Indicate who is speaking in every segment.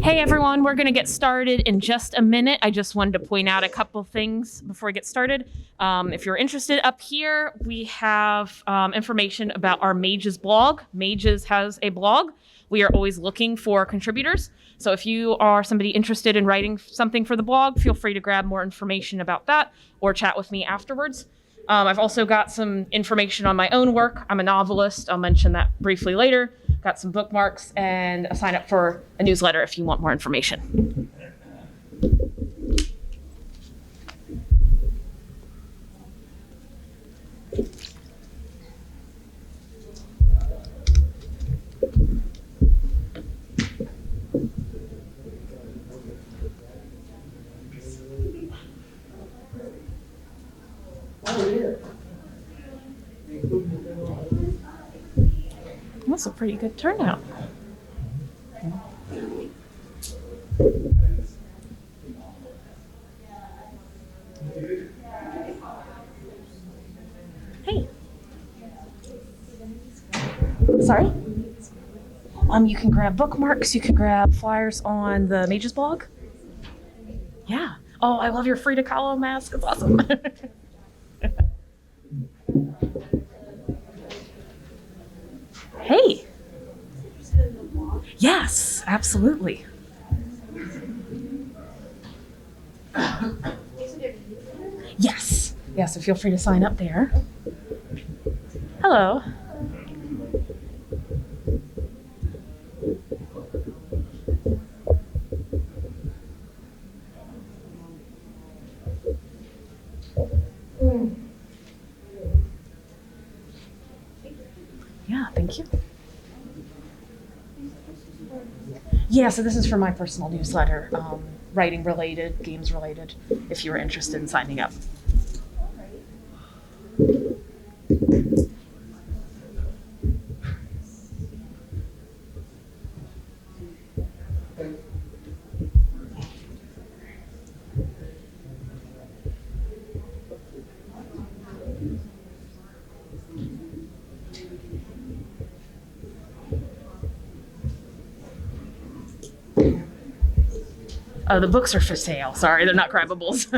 Speaker 1: Hey everyone, we're going to get started in just a minute. I just wanted to point out a couple things before we get started. If you're interested, up here we have information about our Mages blog. Mages has a blog. We are always looking for contributors. So if you are somebody interested in writing something for the blog, feel free to grab more information about that or chat with me afterwards. I've also got some information on my own work. I'm a novelist. I'll mention that briefly later. Got some bookmarks and a sign up for a newsletter if you want more information. That's a pretty good turnout. Hey. Sorry? You can grab bookmarks, you can grab flyers on the Mages blog. Yeah. Oh, I love your Frida Kahlo mask. It's awesome. Hey. Yes, absolutely. Yes. Yeah, so feel free to sign up there. Hello. Yeah, thank you. Yeah, so this is for my personal newsletter, writing related, games related, if you were interested in signing up. The books are for sale. Sorry, they're not grabbables.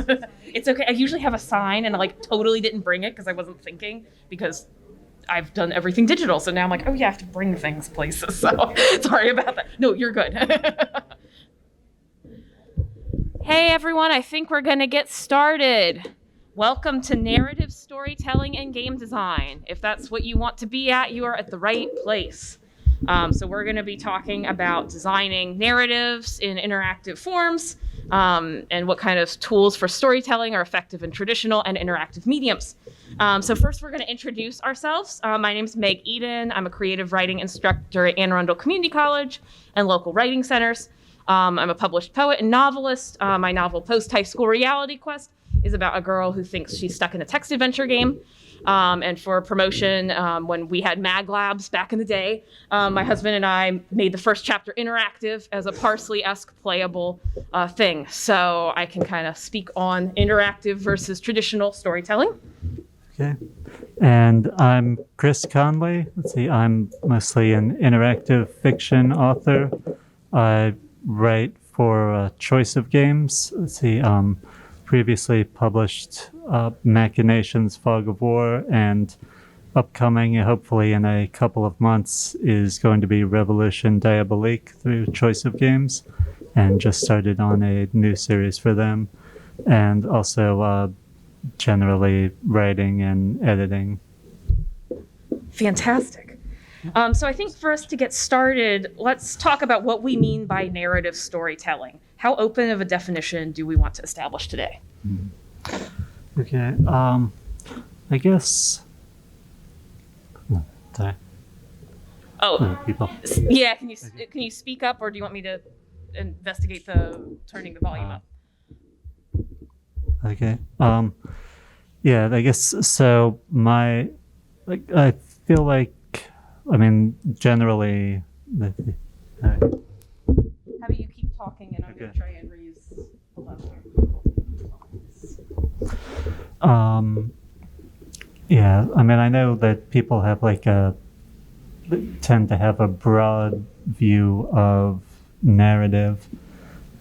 Speaker 1: It's okay. I usually have a sign and I totally didn't bring it because I wasn't thinking because I've done everything digital. So now I'm like, oh yeah, I have to bring things places. So sorry about that. No, you're good. Hey everyone, I think we're gonna get started. Welcome to Narrative Storytelling and Game Design. If that's what you want to be at, you are at the right place. So we're going to be talking about designing narratives in interactive forms and what kind of tools for storytelling are effective in traditional and interactive mediums. So first, we're going to introduce ourselves. My name is Meg Eden. I'm a creative writing instructor at Anne Arundel Community College and local writing centers. I'm a published poet and novelist. My novel, Post High School Reality Quest, is about a girl who thinks she's stuck in a text adventure game. And for promotion, when we had Mag Labs back in the day, my husband and I made the first chapter interactive as a Parsley-esque playable thing. So I can kind of speak on interactive versus traditional storytelling.
Speaker 2: Okay. And I'm Chris Conley. Let's see, I'm mostly an interactive fiction author. I write for Choice of Games. Let's see, previously published Machinations, Fog of War, and upcoming, hopefully in a couple of months, is going to be Revolution Diabolique through Choice of Games, and just started on a new series for them, and also generally writing and editing.
Speaker 1: Fantastic. So I think for us to get started, let's talk about what we mean by narrative storytelling. How open of a definition do we want to establish today?
Speaker 2: Okay, I guess. Sorry.
Speaker 1: Oh,
Speaker 2: people.
Speaker 1: Yeah. Can you speak up, or do you want me to investigate turning the volume up?
Speaker 2: Okay. Yeah, I guess so. I feel like, generally.
Speaker 1: How about you keep talking, and I'm going to try and raise the level.
Speaker 2: Yeah, I know that people have tend to have a broad view of narrative,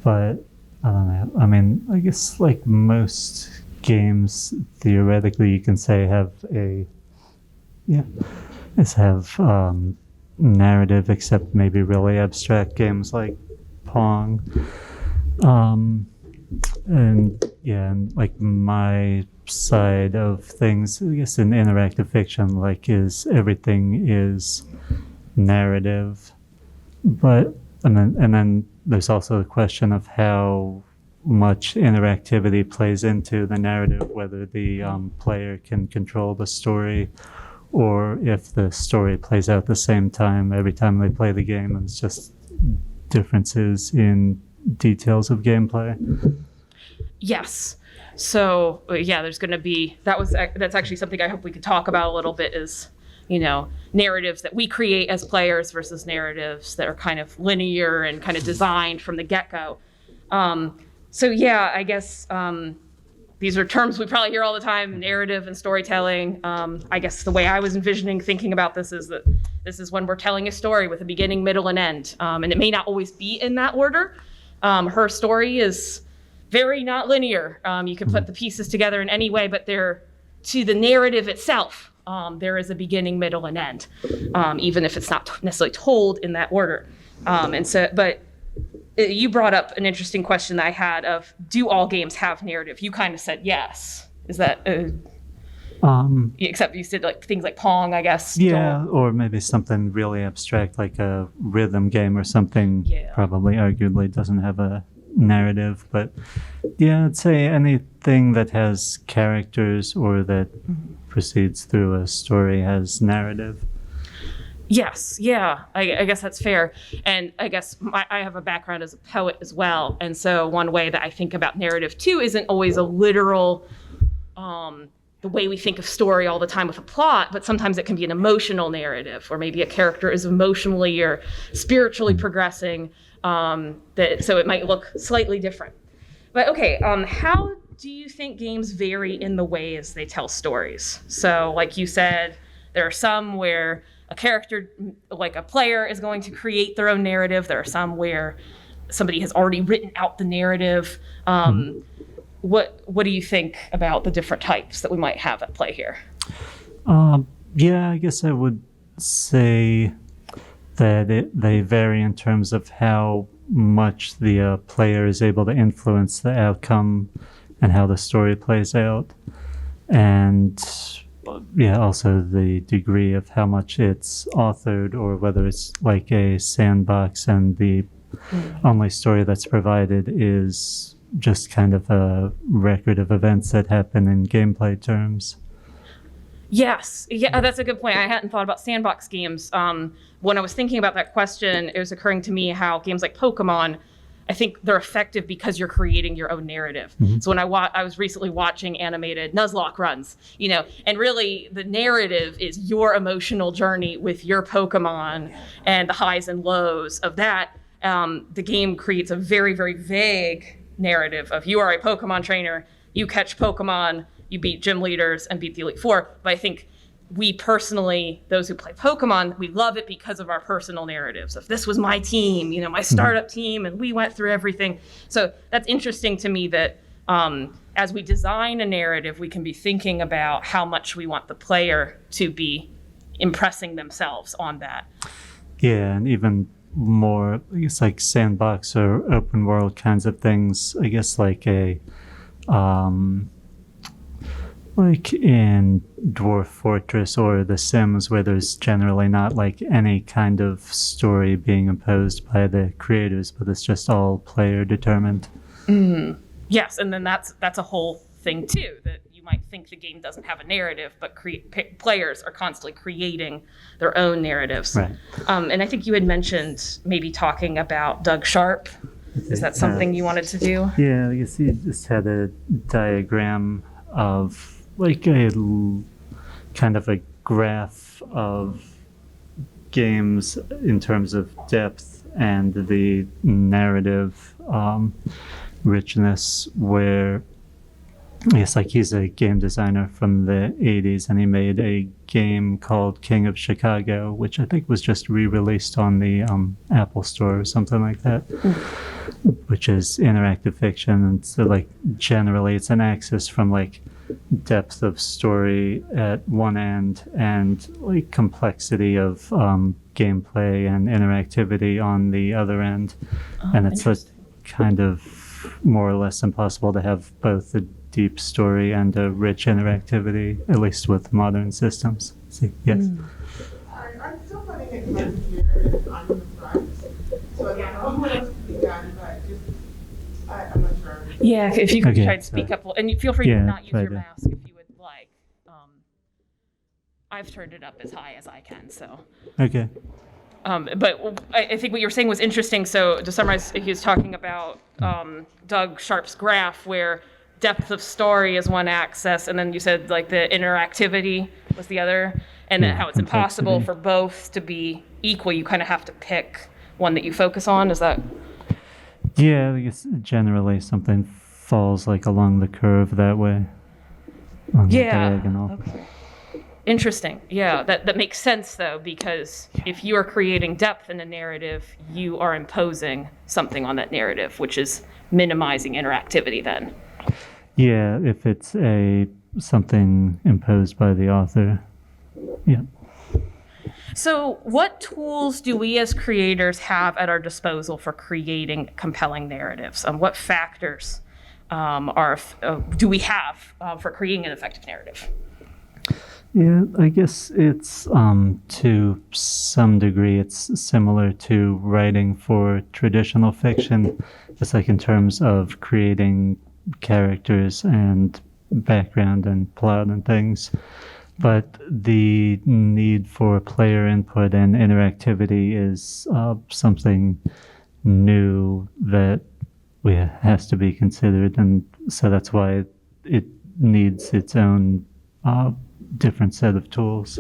Speaker 2: but I don't know. I mean, I guess like most games, theoretically, you can say have narrative, except maybe really abstract games like Pong. And like my side of things, I guess in interactive fiction, like is everything is narrative, but and then there's also a question of how much interactivity plays into the narrative, whether the player can control the story, or if the story plays out the same time every time they play the game, and it's just differences in details of gameplay.
Speaker 1: Yes. So yeah, there's going to be that's actually something I hope we could talk about a little bit, is narratives that we create as players versus narratives that are kind of linear and kind of designed from the get-go. So yeah, I guess these are terms we probably hear all the time, narrative and storytelling. I guess the way I was envisioning thinking about this is that this is when we're telling a story with a beginning, middle, and end. And it may not always be in that order. Her story is very not linear. You can put the pieces together in any way, but they're to the narrative itself. There is a beginning, middle, and end, even if it's not necessarily told in that order. But you brought up an interesting question that I had of, do all games have narrative? You kind of said yes. Is that, except you said like things like Pong, I guess.
Speaker 2: Yeah, or maybe something really abstract like a rhythm game or something.
Speaker 1: Yeah.
Speaker 2: Probably arguably doesn't have a narrative, but yeah, I'd say anything that has characters or that proceeds through a story has narrative.
Speaker 1: Yes, yeah, I guess that's fair. And I guess I have a background as a poet as well. And so one way that I think about narrative too isn't always a literal, the way we think of story all the time with a plot, but sometimes it can be an emotional narrative, or maybe a character is emotionally or spiritually progressing, so it might look slightly different. But okay, how do you think games vary in the ways they tell stories? So like you said, there are some where a character, like a player, is going to create their own narrative. There are some where somebody has already written out the narrative. What do you think about the different types that we might have at play here?
Speaker 2: Yeah, I guess I would say that they vary in terms of how much the player is able to influence the outcome and how the story plays out. And yeah, also the degree of how much it's authored, or whether it's like a sandbox and the only story that's provided is just kind of a record of events that happen in gameplay terms.
Speaker 1: Yes, yeah, that's a good point. I hadn't thought about sandbox games. When I was thinking about that question, it was occurring to me how games like Pokemon, I think they're effective because you're creating your own narrative. So when I was recently watching animated Nuzlocke runs, and really the narrative is your emotional journey with your Pokemon and the highs and lows of that. The game creates a very, very vague narrative of, you are a Pokemon trainer, you catch Pokemon, you beat gym leaders and beat the Elite Four. But I think we personally, those who play Pokemon, we love it because of our personal narratives. If this was my team, my startup team, and we went through everything. So that's interesting to me that as we design a narrative, we can be thinking about how much we want the player to be impressing themselves on that.
Speaker 2: Yeah, and even more, I guess, like sandbox or open world kinds of things. I guess like like in Dwarf Fortress or The Sims, where there's generally not like any kind of story being imposed by the creators, but it's just all player determined.
Speaker 1: Yes, and then that's a whole thing too, that you might think the game doesn't have a narrative, but players are constantly creating their own narratives.
Speaker 2: Right.
Speaker 1: And I think you had mentioned maybe talking about Doug Sharp. Is that something you wanted to do?
Speaker 2: Yeah, I guess he just had a diagram of like a kind of a graph of games in terms of depth and the narrative richness, where Yes, like he's a game designer from the 80s, and he made a game called King of Chicago, which I think was just re-released on the Apple Store or something like that, which is interactive fiction. And so, like, generally it's an axis from, like, depth of story at one end and, like, complexity of gameplay and interactivity on the other end. And it's a kind of more or less impossible to have both a deep story and a rich interactivity, at least with modern systems. See, yes.
Speaker 3: I'm still finding it kind of weird on the front. So I don't know what else can be done, but just, I'm not sure.
Speaker 1: Yeah, if you could try to speak up, and feel free to not use your mask if you would like. I've turned it up as high as I can, so.
Speaker 2: Okay.
Speaker 1: But I think what you were saying was interesting. So to summarize, he was talking about Doug Sharp's graph where depth of story is one axis, and then you said like the interactivity was the other, and then how it's impossible for both to be equal. You kind of have to pick one that you focus on. Is that?
Speaker 2: Yeah, I guess generally something falls like along the curve that way. On the diagonal.
Speaker 1: Okay. Interesting. Yeah, that makes sense though, because if you are creating depth in a narrative, you are imposing something on that narrative, which is minimizing interactivity then.
Speaker 2: Yeah, if it's something imposed by the author. Yeah.
Speaker 1: So what tools do we as creators have at our disposal for creating compelling narratives? What factors do we have for creating an effective narrative?
Speaker 2: Yeah, I guess it's to some degree it's similar to writing for traditional fiction. It's like in terms of creating characters and background and plot and things. But the need for player input and interactivity is something new that has to be considered. And so that's why it needs its own different set of tools.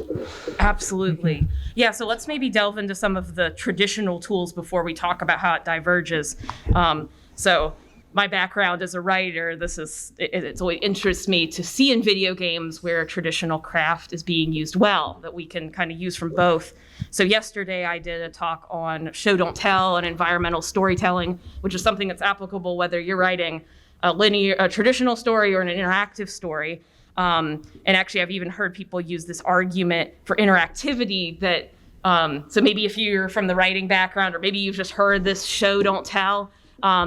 Speaker 1: Absolutely. Yeah, so let's maybe delve into some of the traditional tools before we talk about how it diverges. So my background as a writer, it always interests me to see in video games where traditional craft is being used well, that we can kind of use from both. So yesterday I did a talk on show don't tell and environmental storytelling, which is something that's applicable whether you're writing a traditional story or an interactive story. And actually I've even heard people use this argument for interactivity that, so maybe if you're from the writing background, or maybe you've just heard this show don't tell,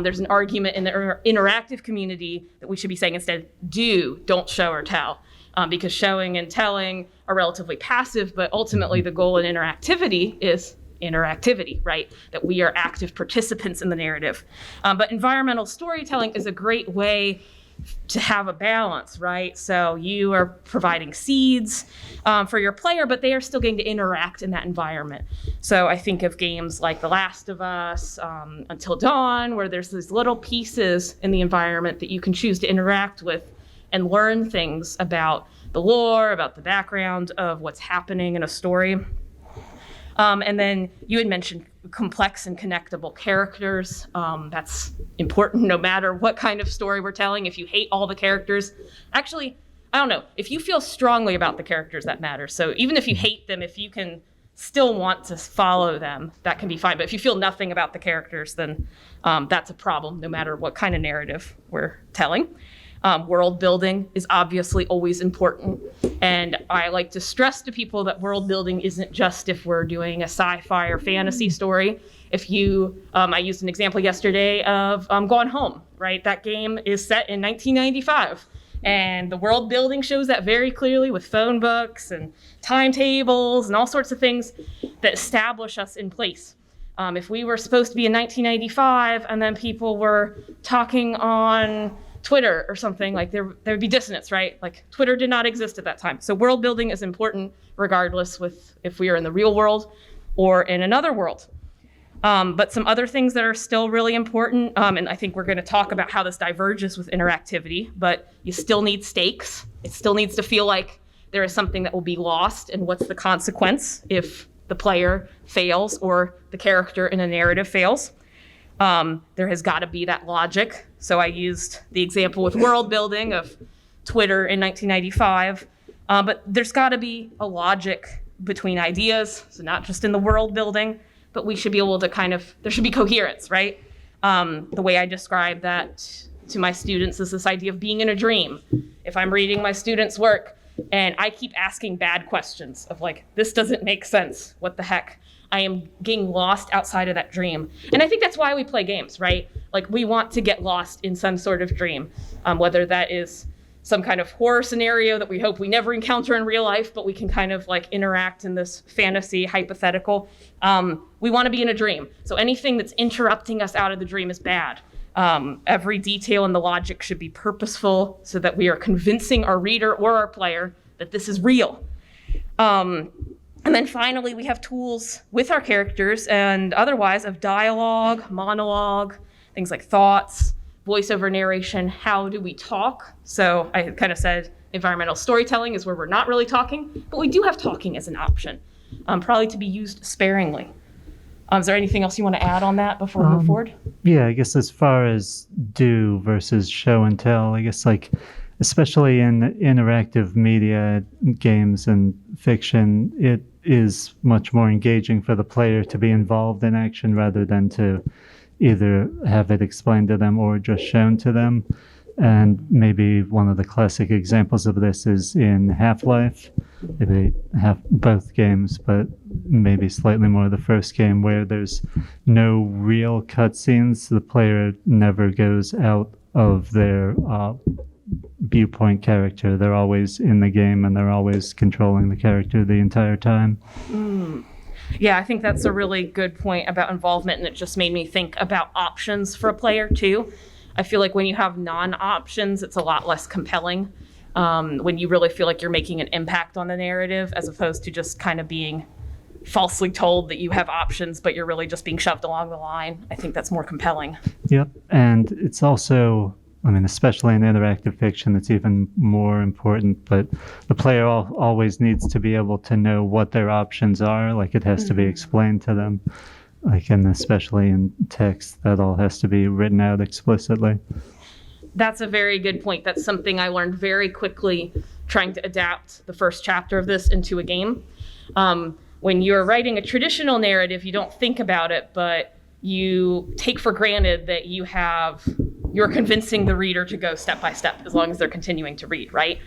Speaker 1: there's an argument in the interactive community that we should be saying instead, don't show or tell, because showing and telling are relatively passive, but ultimately the goal in interactivity is interactivity, right? That we are active participants in the narrative. But environmental storytelling is a great way to have a balance, right? So you are providing seeds for your player, but they are still getting to interact in that environment. So I think of games like The Last of Us, Until Dawn, where there's these little pieces in the environment that you can choose to interact with and learn things about the lore, about the background of what's happening in a story. And then you had mentioned complex and connectable characters. That's important no matter what kind of story we're telling. If you hate all the characters, actually, I don't know. If you feel strongly about the characters, that matters. So even if you hate them, if you can still want to follow them, that can be fine. But if you feel nothing about the characters, then that's a problem no matter what kind of narrative we're telling. World building is obviously always important. And I like to stress to people that world building isn't just if we're doing a sci-fi or fantasy story. If you, I used an example yesterday of Gone Home, right? That game is set in 1995. And the world building shows that very clearly with phone books and timetables and all sorts of things that establish us in place. If we were supposed to be in 1995 and then people were talking on Twitter or something, like there would be dissonance, right? Like Twitter did not exist at that time. So world building is important regardless if we are in the real world or in another world. But some other things that are still really important, and I think we're going to talk about how this diverges with interactivity, but you still need stakes. It still needs to feel like there is something that will be lost, and what's the consequence if the player fails or the character in a narrative fails. There has got to be that logic. So I used the example with world building of Twitter in 1995. But there's got to be a logic between ideas, so not just in the world building, but we should be able to there should be coherence, right? The way I describe that to my students is this idea of being in a dream. If I'm reading my students' work and I keep asking bad questions of like, this doesn't make sense, what the heck? I am getting lost outside of that dream. And I think that's why we play games, right? Like we want to get lost in some sort of dream, whether that is some kind of horror scenario that we hope we never encounter in real life, but we can kind of like interact in this fantasy hypothetical. We want to be in a dream. So anything that's interrupting us out of the dream is bad. Every detail in the logic should be purposeful so that we are convincing our reader or our player that this is real. And then finally, we have tools with our characters and otherwise of dialogue, monologue, things like thoughts, voiceover narration. How do we talk? So I kind of said environmental storytelling is where we're not really talking, but we do have talking as an option, probably to be used sparingly. Is there anything else you want to add on that before we move forward?
Speaker 2: Yeah, I guess as far as do versus show and tell, I guess like especially in interactive media, games and fiction, it is much more engaging for the player to be involved in action rather than to either have it explained to them or just shown to them. And maybe one of the classic examples of this is in Half-Life. Maybe both games, but maybe slightly more the first game, where there's no real cutscenes. The player never goes out of their viewpoint character. They're always in the game and they're always controlling the character the entire time.
Speaker 1: Yeah, I think that's a really good point about involvement, and it just made me think about options for a player too. I feel like when you have non-options, it's a lot less compelling. When you really feel like you're making an impact on the narrative, as opposed to just kind of being falsely told that you have options, but you're really just being shoved along the line. I think that's more compelling.
Speaker 2: Yep, and it's also, I mean, especially in interactive fiction, it's even more important, but the player always needs to be able to know what their options are. Like it has to be explained to them. Like, and especially in text, that all has to be written out explicitly.
Speaker 1: That's a very good point. That's something I learned very quickly trying to adapt the first chapter of this into a game. When you're writing a traditional narrative, you don't think about it, but you take for granted that you're convincing the reader to go step by step as long as they're continuing to read, right?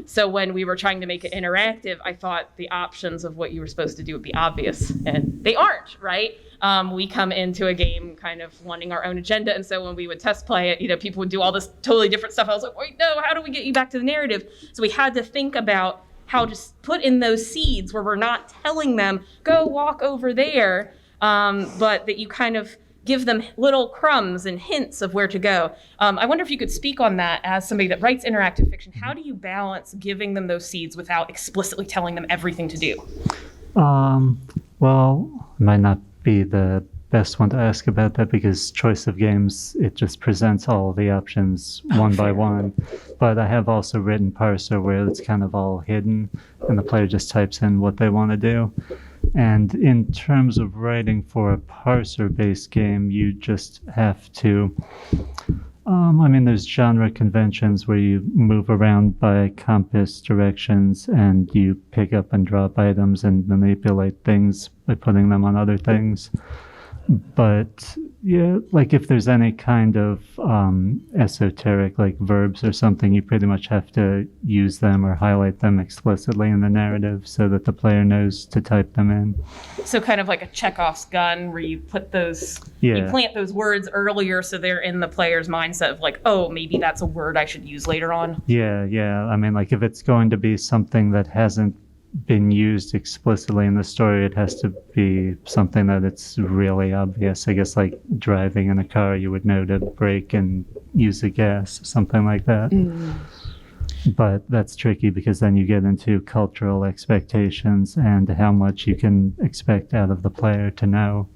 Speaker 1: So when we were trying to make it interactive, I thought the options of what you were supposed to do would be obvious, and they aren't, right? We come into a game kind of wanting our own agenda, and so when we would test play it, people would do all this totally different stuff. I was like, wait, no, how do we get you back to the narrative? So we had to think about how to put in those seeds where we're not telling them, go walk over there, but that you kind of give them little crumbs and hints of where to go. I wonder if you could speak on that as somebody that writes interactive fiction. How do you balance giving them those seeds without explicitly telling them everything to do?
Speaker 2: Well, it might not be the best one to ask about that because choice of games, it just presents all the options one by one. But I have also written parser where it's kind of all hidden and the player just types in what they want to do. And in terms of writing for a parser-based game, you just have to, there's genre conventions where you move around by compass directions and you pick up and drop items and manipulate things by putting them on other things. But yeah, like if there's any kind of esoteric like verbs or something, you pretty much have to use them or highlight them explicitly in the narrative so that the player knows to type them in.
Speaker 1: So kind of like a Chekhov's gun where you put those, you plant those words earlier so they're in the player's mindset of like, oh, maybe that's a word I should use later on.
Speaker 2: Yeah. I mean, like if it's going to be something that hasn't been used explicitly in the story, it has to be something that it's really obvious. I guess like driving in a car, you would know to brake and use the gas, something like that. But that's tricky because then you get into cultural expectations and how much you can expect out of the player to know.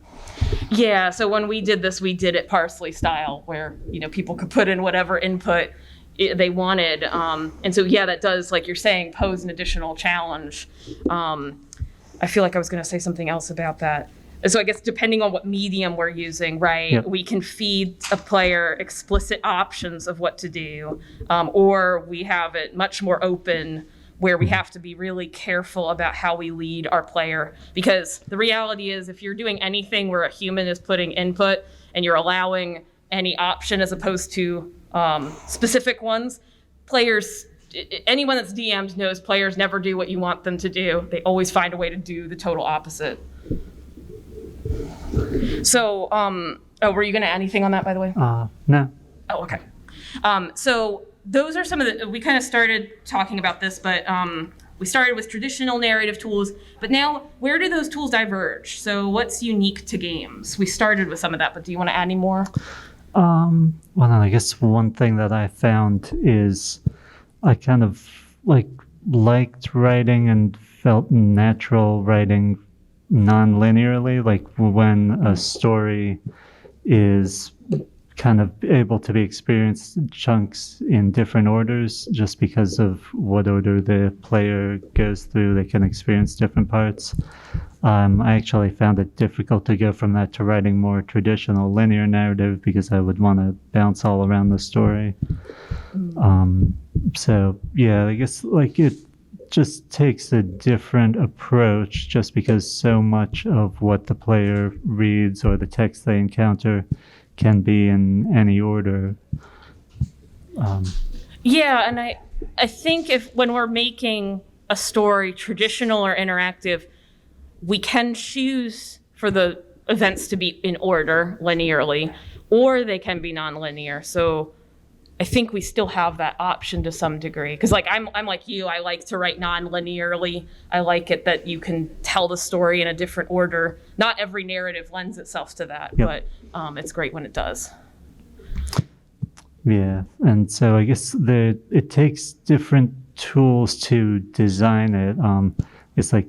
Speaker 1: Yeah, so when we did this, we did it parsley style where, people could put in whatever input they wanted. And so, yeah, that does, like you're saying, pose an additional challenge. I feel like I was going to say something else about that. So I guess depending on what medium we're using, right,
Speaker 2: Yep.
Speaker 1: we can feed a player explicit options of what to do, or we have it much more open where we have to be really careful about how we lead our player. Because the reality is, if you're doing anything where a human is putting input and you're allowing any option as opposed to specific ones, players, anyone that's DM'd knows players never do what you want them to do. They always find a way to do the total opposite. So, were you going to add anything on that, by the way?
Speaker 2: No.
Speaker 1: Oh, okay. So those are some of the, we kind of started talking about this, but we started with traditional narrative tools, but now where do those tools diverge? So what's unique to games? We started with some of that, but do you want to add any more?
Speaker 2: Well, I guess one thing that I found is I kind of liked writing and felt natural writing non-linearly, like when a story is kind of able to be experienced chunks in different orders, just because of what order the player goes through, they can experience different parts. I actually found it difficult to go from that to writing more traditional linear narrative because I would want to bounce all around the story. So yeah, I guess it just takes a different approach, just because so much of what the player reads or the text they encounter can be in any order.
Speaker 1: Yeah, and I think when we're making a story traditional or interactive, we can choose for the events to be in order linearly, or they can be non-linear. So I think we still have that option to some degree. Because I'm like you, I like to write non-linearly. I like it that you can tell the story in a different order. Not every narrative lends itself to that,
Speaker 2: Yep.
Speaker 1: but it's great when it does.
Speaker 2: Yeah, and so I guess it takes different tools to design it. It's like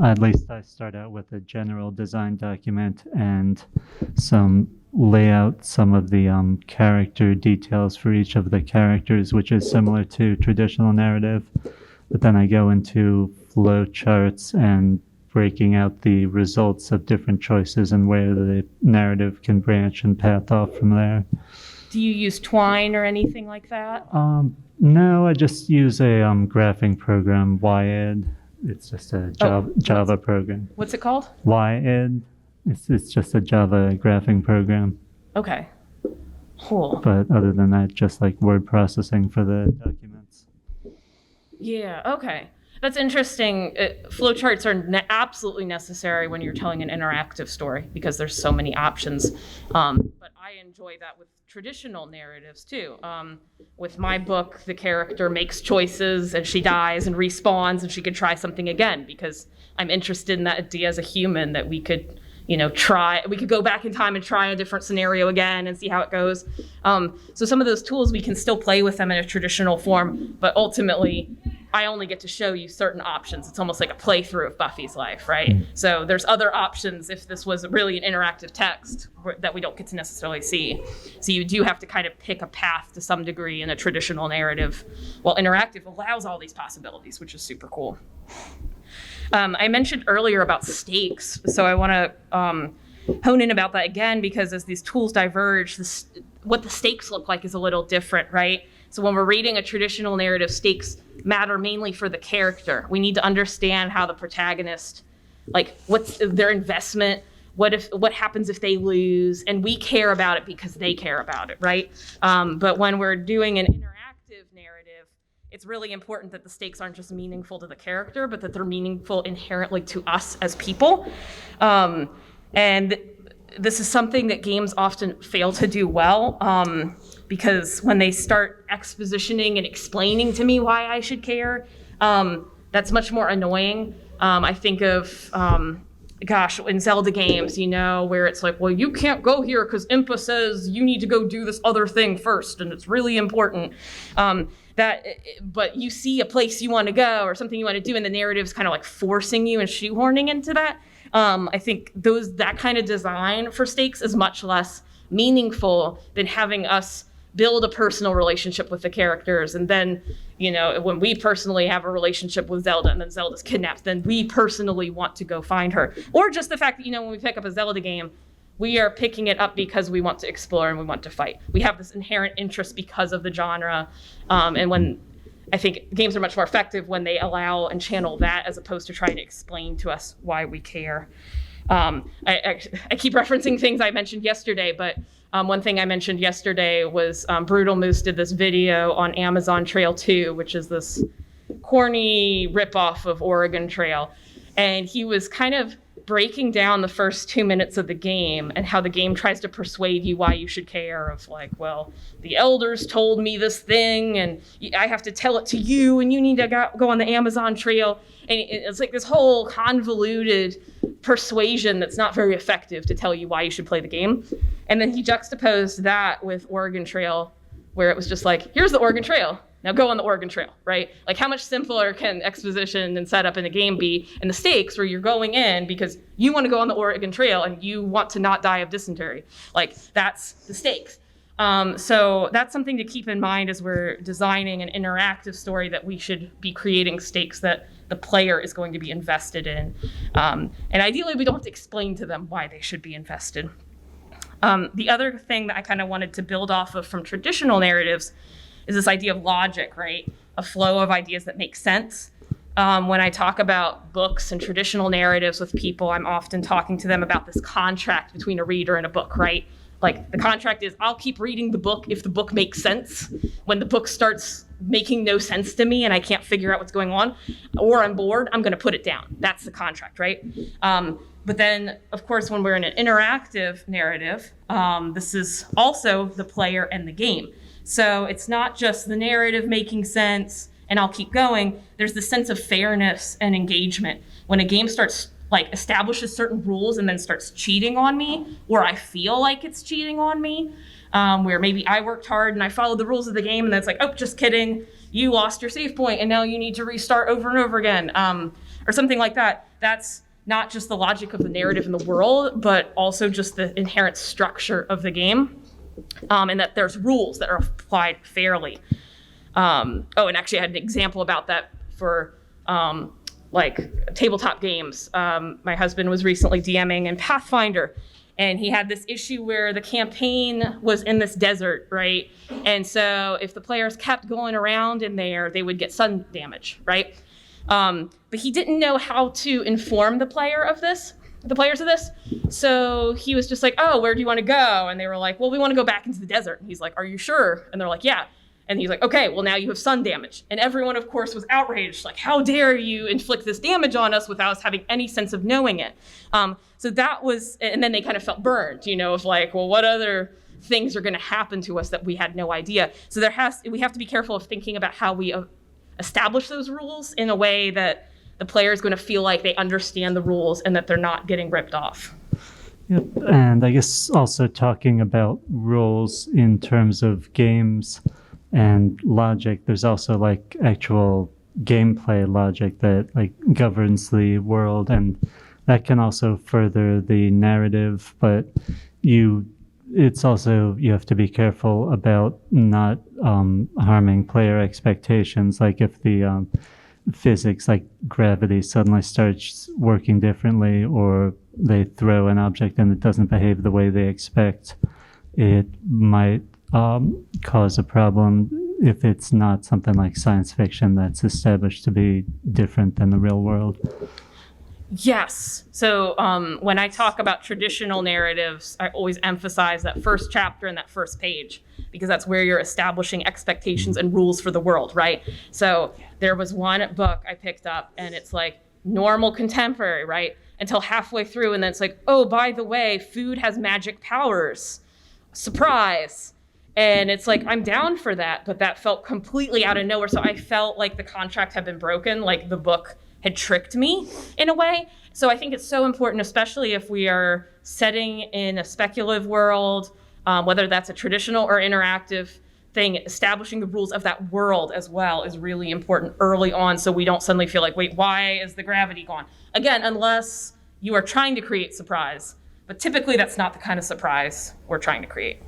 Speaker 2: at least I start out with a general design document and lay out some of the character details for each of the characters, which is similar to traditional narrative. But then I go into flow charts and breaking out the results of different choices and where the narrative can branch and path off from there.
Speaker 1: Do you use Twine or anything like that?
Speaker 2: No, I just use a graphing program, YEd. It's just a Java program.
Speaker 1: What's it called?
Speaker 2: YEd. It's just a Java graphing program.
Speaker 1: Okay. Cool.
Speaker 2: But other than that, just like word processing for the documents.
Speaker 1: Yeah, okay. That's interesting. Flowcharts are absolutely necessary when you're telling an interactive story because there's so many options. But I enjoy that with traditional narratives too. With my book, the character makes choices and she dies and respawns and she could try something again because I'm interested in that idea as a human that we could we could go back in time and try a different scenario again and see how it goes. So some of those tools, we can still play with them in a traditional form, but ultimately, I only get to show you certain options. It's almost like a playthrough of Buffy's life, right? So there's other options if this was really an interactive text that we don't get to necessarily see. So you do have to kind of pick a path to some degree in a traditional narrative, while interactive allows all these possibilities, which is super cool. I mentioned earlier about stakes, so I want to hone in about that again because as these tools diverge, what the stakes look like is a little different, right? So when we're reading a traditional narrative, stakes matter mainly for the character. We need to understand how the protagonist, what's their investment, what happens if they lose, and we care about it because they care about it, right? But when we're doing an interactive narrative, it's really important that the stakes aren't just meaningful to the character, but that they're meaningful inherently to us as people. And this is something that games often fail to do well, because when they start expositioning and explaining to me why I should care, that's much more annoying. I think of, in Zelda games, where it's like, well, you can't go here because Impa says you need to go do this other thing first, and it's really important. But you see a place you want to go or something you want to do, and the narrative's kind of like forcing you and shoehorning into that. I think that kind of design for stakes is much less meaningful than having us build a personal relationship with the characters. And then, when we personally have a relationship with Zelda and then Zelda's kidnapped, then we personally want to go find her. Or just the fact that, when we pick up a Zelda game, we are picking it up because we want to explore and we want to fight. We have this inherent interest because of the genre. And when I think games are much more effective when they allow and channel that as opposed to trying to explain to us why we care. I keep referencing things I mentioned yesterday, but one thing I mentioned yesterday was Brutal Moose did this video on Amazon Trail 2, which is this corny ripoff of Oregon Trail. And he was kind of breaking down the first 2 minutes of the game and how the game tries to persuade you why you should care of like, well, the elders told me this thing and I have to tell it to you and you need to go on the Amazon trail. And it's like this whole convoluted persuasion that's not very effective to tell you why you should play the game. And then he juxtaposed that with Oregon Trail, where it was just like, here's the Oregon Trail. Now go on the Oregon Trail, right? Like how much simpler can exposition and setup in a game be? And the stakes where you're going in because you want to go on the Oregon Trail and you want to not die of dysentery. Like that's the stakes. So that's something to keep in mind as we're designing an interactive story, that we should be creating stakes that the player is going to be invested in. And ideally we don't have to explain to them why they should be invested. The other thing that I kind of wanted to build off of from traditional narratives is this idea of logic, right? A flow of ideas that make sense. When I talk about books and traditional narratives with people, I'm often talking to them about this contract between a reader and a book, right? Like the contract is, I'll keep reading the book if the book makes sense. When the book starts making no sense to me and I can't figure out what's going on, or I'm bored, I'm gonna put it down. That's the contract, right? But then, of course, when we're in an interactive narrative, this is also the player and the game. So it's not just the narrative making sense and I'll keep going. There's this sense of fairness and engagement. When a game starts establishes certain rules and then starts cheating on me, or I feel like it's cheating on me, where maybe I worked hard and I followed the rules of the game and then it's like, oh, just kidding. You lost your save point and now you need to restart over and over again, or something like that. That's not just the logic of the narrative in the world, but also just the inherent structure of the game. And that there's rules that are applied fairly. And actually I had an example about that for tabletop games. My husband was recently DMing in Pathfinder, and he had this issue where the campaign was in this desert, right? And so if the players kept going around in there, they would get sun damage, right? But he didn't know how to inform the players of this. So he was just like, oh, where do you want to go? And they were like, well, we want to go back into the desert. And he's like, are you sure? And they're like, yeah. And he's like, okay, well, now you have sun damage. And everyone, of course, was outraged. Like, how dare you inflict this damage on us without us having any sense of knowing it? So that was, and then they kind of felt burned, of like, well, what other things are going to happen to us that we had no idea? So we have to be careful of thinking about how we establish those rules in a way that the player is going to feel like they understand the rules and that they're not getting ripped off.
Speaker 2: Yep, and I guess also talking about rules in terms of games and logic, there's also like actual gameplay logic that like governs the world, and that can also further the narrative, but you have to be careful about not harming player expectations. Like if the physics like gravity suddenly starts working differently, or they throw an object and it doesn't behave the way they expect, it might cause a problem if it's not something like science fiction that's established to be different than the real world.
Speaker 1: Yes. So when I talk about traditional narratives, I always emphasize that first chapter and that first page, because that's where you're establishing expectations and rules for the world, right? So there was one book I picked up and it's like normal contemporary, right? Until halfway through, and then it's like, oh, by the way, food has magic powers. Surprise. And it's like, I'm down for that, but that felt completely out of nowhere. So I felt like the contract had been broken, like the book had tricked me in a way. So I think it's so important, especially if we are setting in a speculative world, whether that's a traditional or interactive thing, establishing the rules of that world as well is really important early on, so we don't suddenly feel like, wait, why is the gravity gone? Again, unless you are trying to create surprise, but typically that's not the kind of surprise we're trying to create.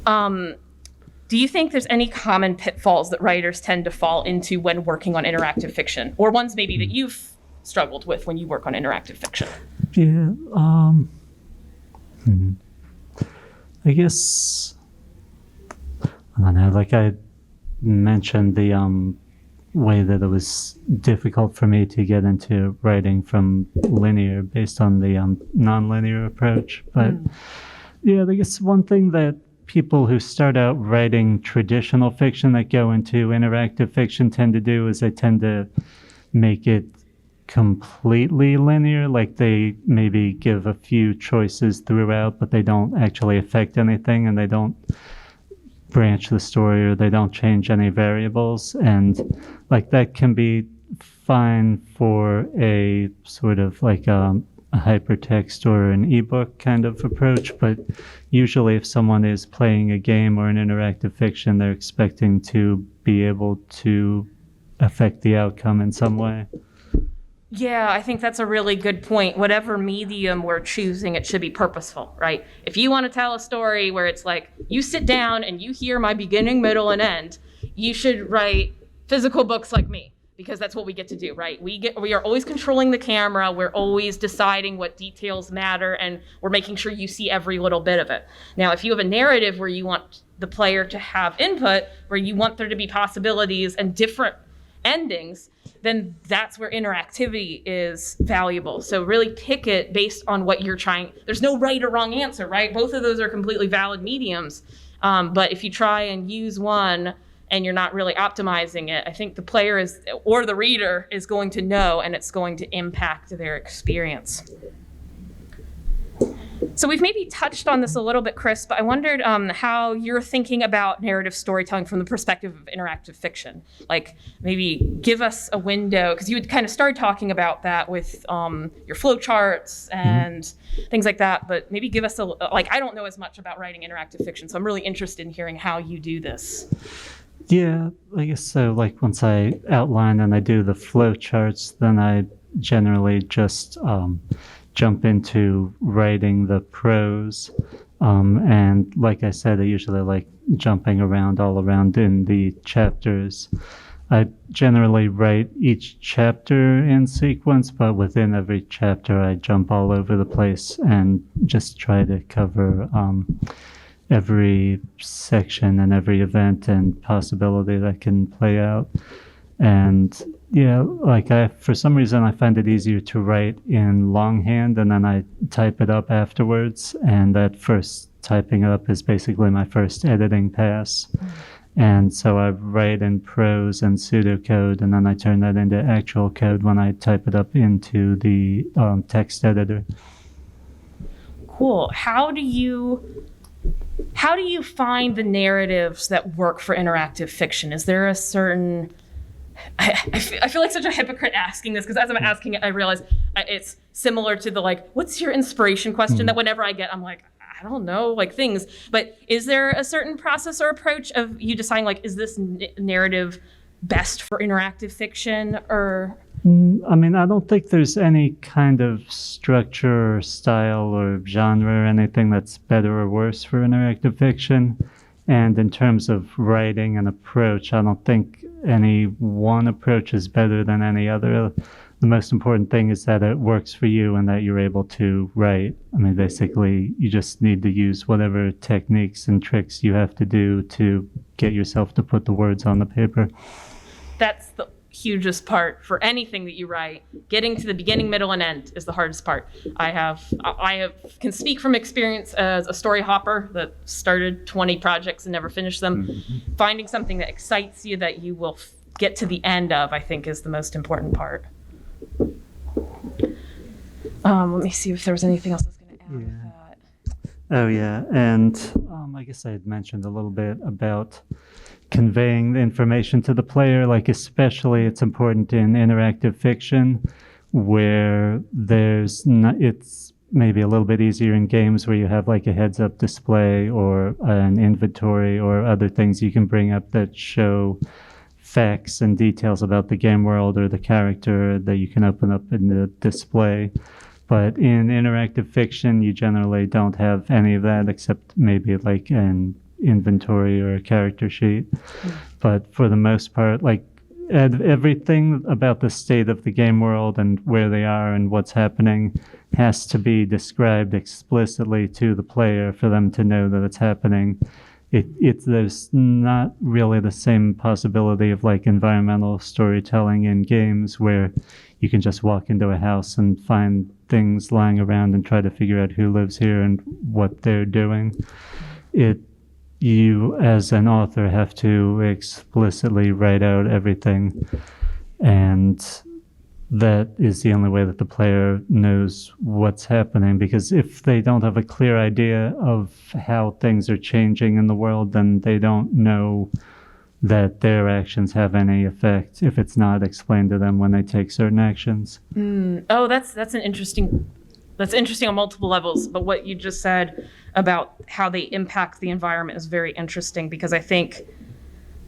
Speaker 1: Do you think there's any common pitfalls that writers tend to fall into when working on interactive fiction, or ones maybe that you've struggled with when you work on interactive fiction?
Speaker 2: Yeah, I guess, I don't know, like I mentioned the way that it was difficult for me to get into writing from linear based on the non-linear approach. But yeah, I guess one thing that people who start out writing traditional fiction that go into interactive fiction tend to do is they tend to make it completely linear, like they maybe give a few choices throughout, but they don't actually affect anything, and they don't branch the story, or they don't change any variables. And like that can be fine for a sort of like a hypertext or an ebook kind of approach, but usually if someone is playing a game or an interactive fiction, they're expecting to be able to affect the outcome in some way.
Speaker 1: Yeah, I think that's a really good point. Whatever medium we're choosing, it should be purposeful, right? If you want to tell a story where it's like, you sit down and you hear my beginning, middle, and end, you should write physical books like me, because that's what we get to do, right? We are always controlling the camera, we're always deciding what details matter, and we're making sure you see every little bit of it. Now, if you have a narrative where you want the player to have input, where you want there to be possibilities and different endings, then that's where interactivity is valuable. So really pick it based on what you're trying. There's no right or wrong answer, right? Both of those are completely valid mediums. But if you try and use one and you're not really optimizing it, I think the player is, or the reader is going to know, and it's going to impact their experience. So we've maybe touched on this a little bit, Chris, but I wondered how you're thinking about narrative storytelling from the perspective of interactive fiction. Like maybe give us a window, because you had kind of started talking about that with your flowcharts and things like that, but maybe give us I don't know as much about writing interactive fiction, so I'm really interested in hearing how you do this.
Speaker 2: Yeah, I guess so. Like once I outline and I do the flowcharts, then I generally just jump into writing the prose. And like I said, I usually like jumping around all around in the chapters. I generally write each chapter in sequence, but within every chapter I jump all over the place and just try to cover every section and every event and possibility that can play out. And yeah, like for some reason I find it easier to write in longhand, and then I type it up afterwards. And that first typing up is basically my first editing pass. And so I write in prose and pseudocode, and then I turn that into actual code when I type it up into the text editor.
Speaker 1: Cool. How do you find the narratives that work for interactive fiction? Is there a certain... I feel like such a hypocrite asking this, because as I'm asking it, I realize it's similar to the what's your inspiration question that whenever I get, I'm like, I don't know, things. But is there a certain process or approach of you deciding, is this narrative best for interactive fiction? Or
Speaker 2: I mean, I don't think there's any kind of structure or style or genre or anything that's better or worse for interactive fiction. And in terms of writing and approach, I don't think any one approach is better than any other. The most important thing is that it works for you and that you're able to write. I mean, basically, you just need to use whatever techniques and tricks you have to do to get yourself to put the words on the paper.
Speaker 1: That's the hugest part for anything that you write. Getting to the beginning, middle, and end is the hardest part. I can speak from experience as a story hopper that started 20 projects and never finished them. Mm-hmm. Finding something that excites you that you will get to the end of, I think, is the most important part. Let me see if there was anything else I was going to add with that.
Speaker 2: Oh, yeah. And I guess I had mentioned a little bit about conveying the information to the player, especially it's important in interactive fiction where it's maybe a little bit easier in games where you have a heads-up display or an inventory or other things you can bring up that show facts and details about the game world or the character that you can open up in the display. But in interactive fiction, you generally don't have any of that except maybe an inventory or a character sheet. But for the most part, like everything about the state of the game world and where they are and what's happening has to be described explicitly to the player for them to know that it's happening. There's not really the same possibility of like environmental storytelling in games where you can just walk into a house and find things lying around and try to figure out who lives here and what they're doing. You as an author have to explicitly write out everything, and that is the only way that the player knows what's happening, because if they don't have a clear idea of how things are changing in the world, then they don't know that their actions have any effect if it's not explained to them when they take certain actions.
Speaker 1: Oh, that's interesting on multiple levels, but what you just said about how they impact the environment is very interesting, because I think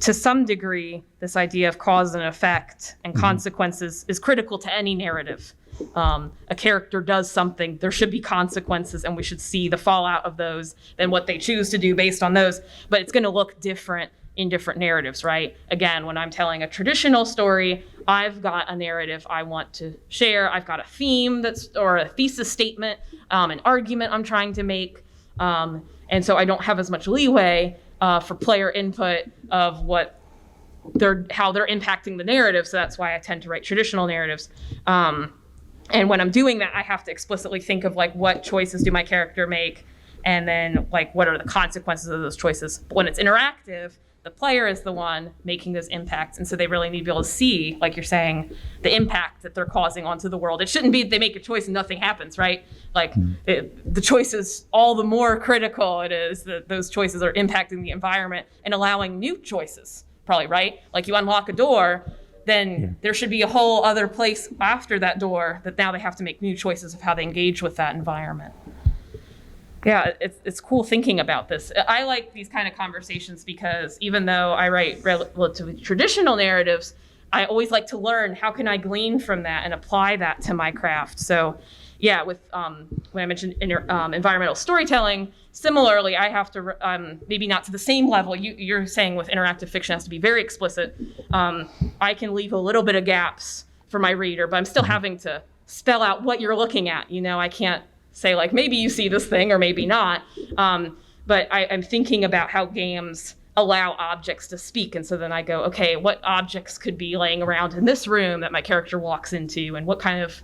Speaker 1: to some degree, this idea of cause and effect and consequences is critical to any narrative. A character does something, there should be consequences, and we should see the fallout of those and what they choose to do based on those. But it's going to look different in different narratives, right? Again, when I'm telling a traditional story, I've got a narrative I want to share. I've got a theme or a thesis statement, an argument I'm trying to make. And so I don't have as much leeway for player input of how they're impacting the narrative. So that's why I tend to write traditional narratives. And when I'm doing that, I have to explicitly think of like, what choices do my character make? And then like, what are the consequences of those choices? But when it's interactive, the player is the one making those impacts. And so they really need to be able to see, like you're saying, the impact that they're causing onto the world. It shouldn't be they make a choice and nothing happens, right? Like the choice is all the more critical it is that those choices are impacting the environment and allowing new choices, probably, right? Like you unlock a door, then there should be a whole other place after that door that now they have to make new choices of how they engage with that environment. Yeah, it's cool thinking about this. I like these kind of conversations because even though I write relatively traditional narratives, I always like to learn how can I glean from that and apply that to my craft. So yeah, with when I mentioned environmental storytelling, similarly, I have to, maybe not to the same level, you're saying with interactive fiction has to be very explicit. I can leave a little bit of gaps for my reader, but I'm still having to spell out what you're looking at. You know, I can't say like, maybe you see this thing or maybe not. But I'm thinking about how games allow objects to speak. And so then I go, okay, what objects could be laying around in this room that my character walks into, and what kind of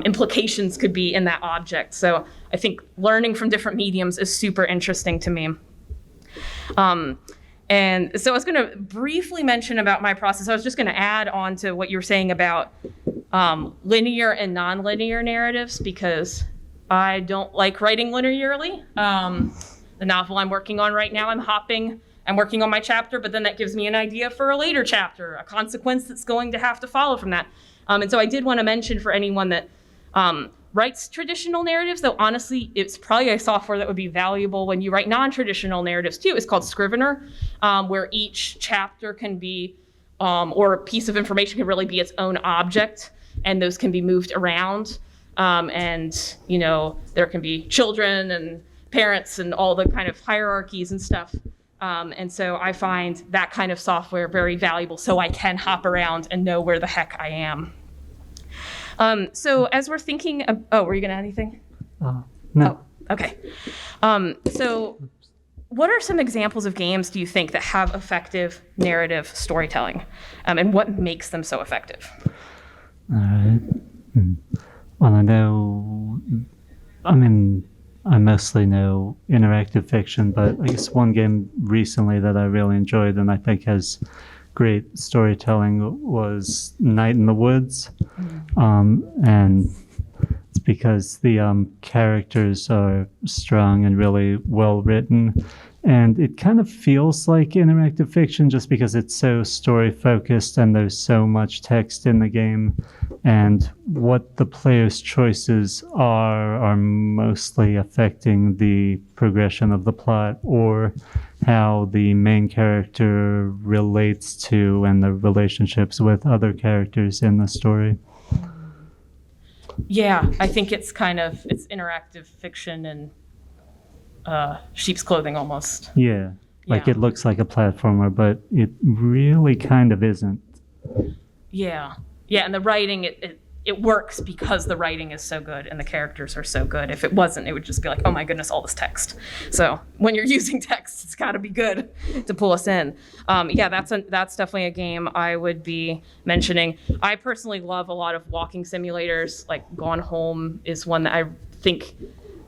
Speaker 1: implications could be in that object. So I think learning from different mediums is super interesting to me. And so I was going to briefly mention about my process. I was just going to add on to what you were saying about linear and non-linear narratives, because I don't like writing linearly. The novel I'm working on right now, I'm working on my chapter, but then that gives me an idea for a later chapter, a consequence that's going to have to follow from that. And so I did want to mention for anyone that writes traditional narratives, though honestly, it's probably a software that would be valuable when you write non-traditional narratives too. It's called Scrivener, where each chapter can be, or a piece of information can really be its own object, and those can be moved around. And, you know, there can be children and parents and all the kind of hierarchies and stuff. And so I find that kind of software very valuable so I can hop around and know where the heck I am. So as we're thinking of, were you going to add anything?
Speaker 2: No.
Speaker 1: Oh, okay. So what are some examples of games do you think that have effective narrative storytelling? And what makes them so effective?
Speaker 2: All right. Well, I mostly know interactive fiction, but I guess one game recently that I really enjoyed and I think has great storytelling was Night in the Woods. And it's because the characters are strong and really well written. And it kind of feels like interactive fiction just because it's so story focused and there's so much text in the game. And what the player's choices are mostly affecting the progression of the plot or how the main character relates to and the relationships with other characters in the story.
Speaker 1: Yeah, I think it's interactive fiction and sheep's clothing almost.
Speaker 2: Yeah. Like
Speaker 1: Yeah.
Speaker 2: it looks like a platformer, but it really kind of isn't.
Speaker 1: Yeah. Yeah, and the writing, it works because the writing is so good and the characters are so good. If it wasn't, it would just be like, oh my goodness, all this text. So when you're using text, it's got to be good to pull us in. Yeah, that's definitely a game I would be mentioning. I personally love a lot of walking simulators. Like Gone Home is one that I think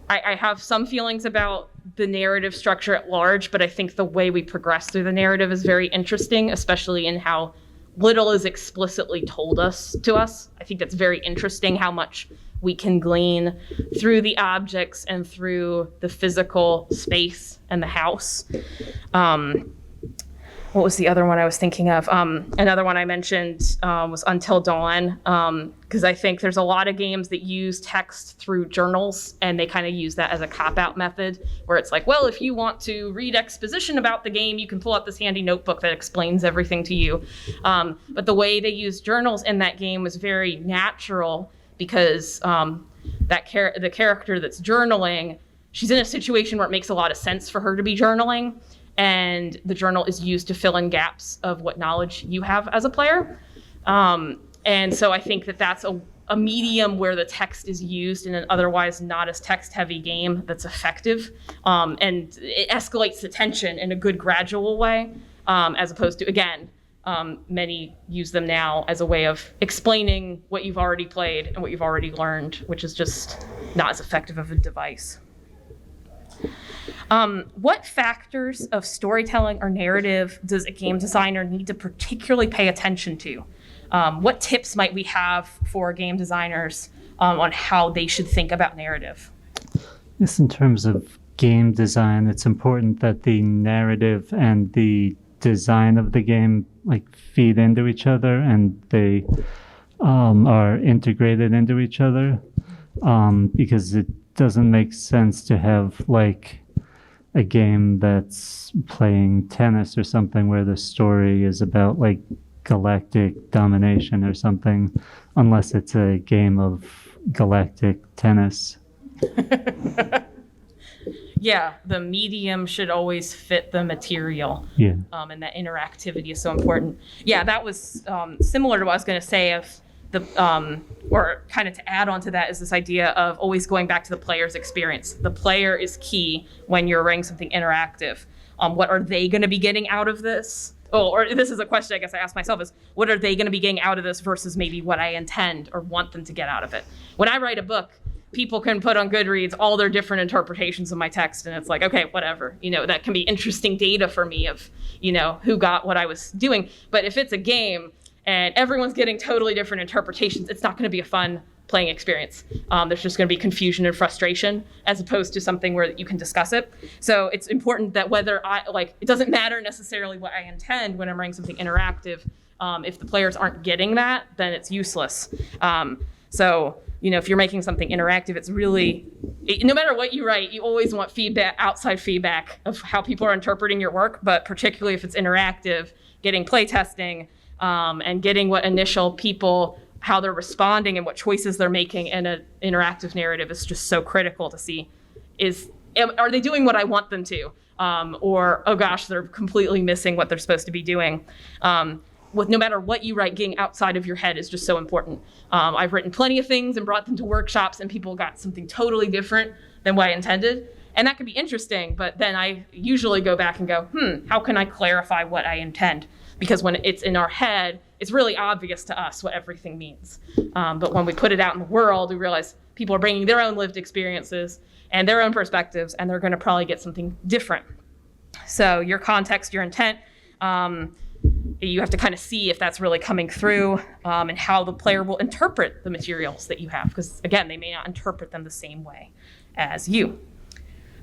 Speaker 1: I have some feelings about the narrative structure at large, but I think the way we progress through the narrative is very interesting, especially in how little is explicitly told to us. I think that's very interesting how much we can glean through the objects and through the physical space and the house. What was the other one I was thinking of? Another one I mentioned was Until Dawn, because I think there's a lot of games that use text through journals, and they kind of use that as a cop-out method, where it's like, well, if you want to read exposition about the game, you can pull out this handy notebook that explains everything to you. But the way they use journals in that game was very natural, because the character that's journaling, she's in a situation where it makes a lot of sense for her to be journaling. And the journal is used to fill in gaps of what knowledge you have as a player. And so I think that that's a medium where the text is used in an otherwise not as text-heavy game that's effective. And it escalates the tension in a good gradual way, as opposed to, again, many use them now as a way of explaining what you've already played and what you've already learned, which is just not as effective of a device. What factors of storytelling or narrative does a game designer need to particularly pay attention to? What tips might we have for game designers on how they should think about narrative?
Speaker 2: Yes, in terms of game design, it's important that the narrative and the design of the game like feed into each other, and they are integrated into each other, because it doesn't make sense to have like a game that's playing tennis or something where the story is about like galactic domination or something, unless it's a game of galactic tennis.
Speaker 1: Yeah, the medium should always fit the material.
Speaker 2: Yeah.
Speaker 1: And that interactivity is so important. Yeah, that was similar to what I was going to say of or kind of to add on to that is this idea of always going back to the player's experience. The player is key when you're writing something interactive. What are they going to be getting out of this? Or this is a question I guess I ask myself is, what are they going to be getting out of this versus maybe what I intend or want them to get out of it? When I write a book, people can put on Goodreads all their different interpretations of my text, and it's like, okay, whatever. That can be interesting data for me of, who got what I was doing. But if it's a game, and everyone's getting totally different interpretations, it's not going to be a fun playing experience. There's just going to be confusion and frustration as opposed to something where you can discuss it. So it's important that whether it doesn't matter necessarily what I intend when I'm writing something interactive. If the players aren't getting that, then it's useless. So, if you're making something interactive, it's really, no matter what you write, you always want feedback, outside feedback of how people are interpreting your work, but particularly if it's interactive, getting playtesting, and getting what initial people, how they're responding and what choices they're making in an interactive narrative is just so critical to see. Are they doing what I want them to? Or, oh gosh, they're completely missing what they're supposed to be doing. No matter what you write, getting outside of your head is just so important. I've written plenty of things and brought them to workshops, and people got something totally different than what I intended. And that can be interesting, but then I usually go back and go, how can I clarify what I intend? Because when it's in our head, it's really obvious to us what everything means. But when we put it out in the world, we realize people are bringing their own lived experiences and their own perspectives, and they're going to probably get something different. So your context, your intent, you have to kind of see if that's really coming through, and how the player will interpret the materials that you have. Because again, they may not interpret them the same way as you.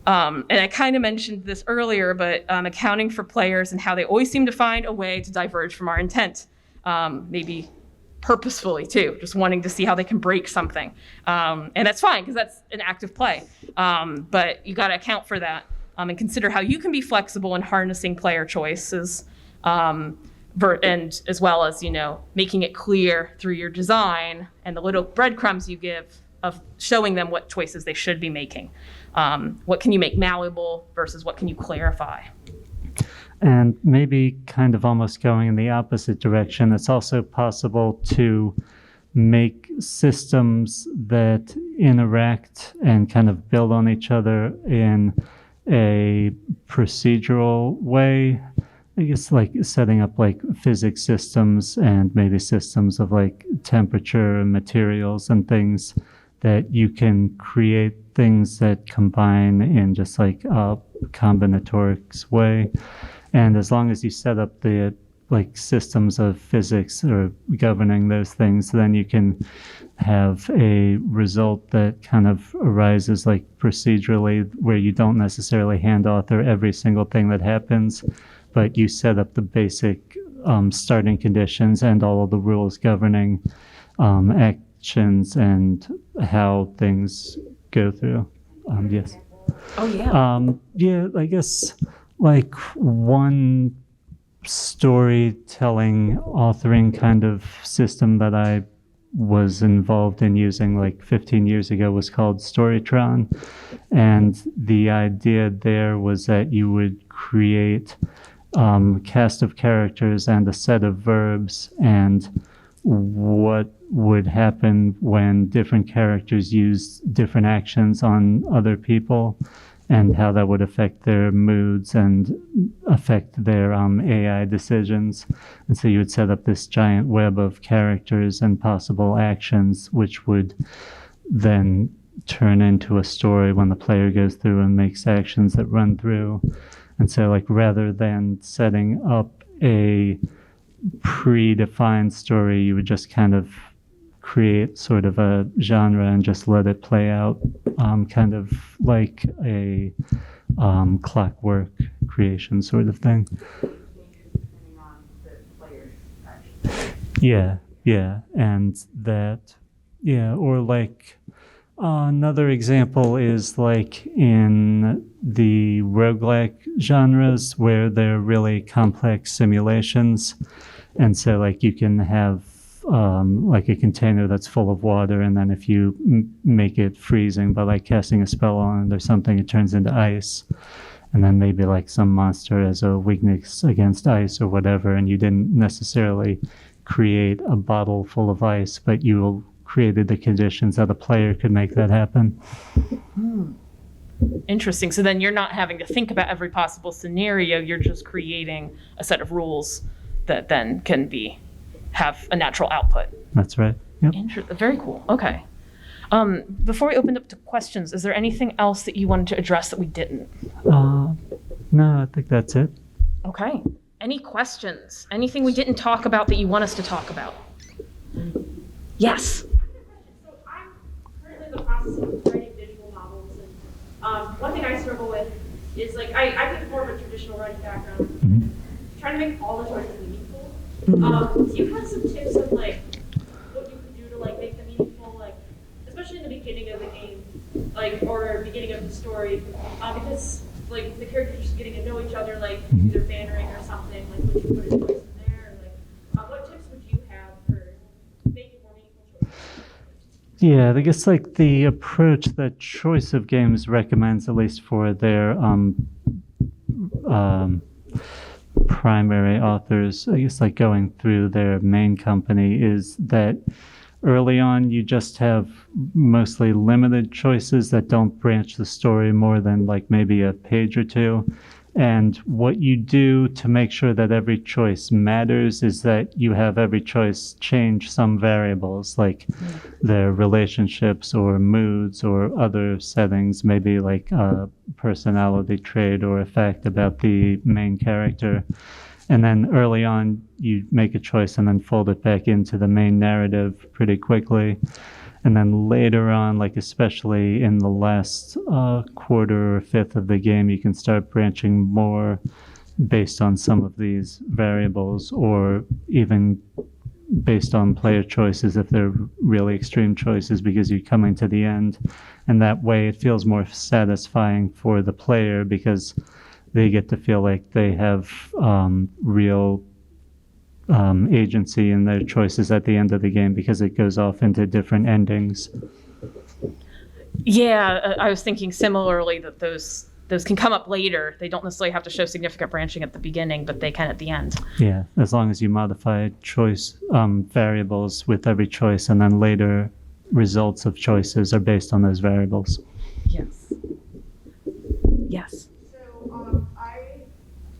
Speaker 1: And I kind of mentioned this earlier, but accounting for players and how they always seem to find a way to diverge from our intent, maybe purposefully too, just wanting to see how they can break something. And that's fine, because that's an active play. But you got to account for that, and consider how you can be flexible in harnessing player choices, and as well as, making it clear through your design and the little breadcrumbs you give of showing them what choices they should be making. What can you make malleable versus what can you clarify?
Speaker 2: And maybe kind of almost going in the opposite direction, it's also possible to make systems that interact and kind of build on each other in a procedural way. I guess like setting up like physics systems and maybe systems of like temperature and materials and things that you can create things that combine in just like a combinatorics way. And as long as you set up the like systems of physics or governing those things, then you can have a result that kind of arises like procedurally, where you don't necessarily hand author every single thing that happens, but you set up the basic starting conditions and all of the rules governing actions and how things go through. Yes.
Speaker 1: Oh, yeah.
Speaker 2: Yeah, I guess like one storytelling authoring kind of system that I was involved in using like 15 years ago was called Storytron. And the idea there was that you would create cast of characters and a set of verbs, and what would happen when different characters use different actions on other people, and how that would affect their moods and affect their AI decisions. And so you would set up this giant web of characters and possible actions, which would then turn into a story when the player goes through and makes actions that run through. And so like rather than setting up a predefined story, you would just kind of create sort of a genre and just let it play out, kind of like a clockwork creation sort of thing. Yeah, and that, yeah, or like another example is like in the roguelike genres where they're really complex simulations, and so like you can have like a container that's full of water, and then if you make it freezing by like casting a spell on it or something, it turns into ice. And then maybe like some monster has a weakness against ice or whatever, and you didn't necessarily create a bottle full of ice, but you created the conditions that a player could make that happen.
Speaker 1: Interesting. So then you're not having to think about every possible scenario, you're just creating a set of rules that then can have a natural output.
Speaker 2: That's right. Yep.
Speaker 1: Very cool. Okay. Before we opened up to questions, is there anything else that you wanted to address that we didn't?
Speaker 2: No, I think that's it.
Speaker 1: Okay. Any questions? Anything we didn't talk about that you want us to talk about? Yes.
Speaker 4: So I'm currently in the process of writing visual novels, and one thing I struggle with is like I have more of a traditional writing background, trying to make all the choices meaningful. Do you have some tips on like what you could do to like make them meaningful, like especially in the beginning of the game, like or beginning of the story, because like the characters just getting to know each other, like either bannering or something, like would you put a choice in there, or like what tips would you have for making more meaningful choices?
Speaker 2: Yeah, I guess like the approach that Choice of Games recommends, at least for their primary authors, I guess like going through their main company, is that early on you just have mostly limited choices that don't branch the story more than like maybe a page or two. And what you do to make sure that every choice matters is that you have every choice change some variables, like their relationships or moods or other settings, maybe like a personality trait or a fact about the main character. And then early on, you make a choice and then fold it back into the main narrative pretty quickly. And then later on, like especially in the last quarter or fifth of the game, you can start branching more based on some of these variables, or even based on player choices if they're really extreme choices, because you're coming to the end. And that way it feels more satisfying for the player because they get to feel like they have real agency in their choices at the end of the game, because it goes off into different endings.
Speaker 1: Yeah, I was thinking similarly that those those can come up later. They don't necessarily have to show significant branching at the beginning, but they can at the end.
Speaker 2: Yeah, as long as you modify choice variables with every choice, and then later results of choices are based on those variables.
Speaker 1: Yes. Yes.
Speaker 3: So I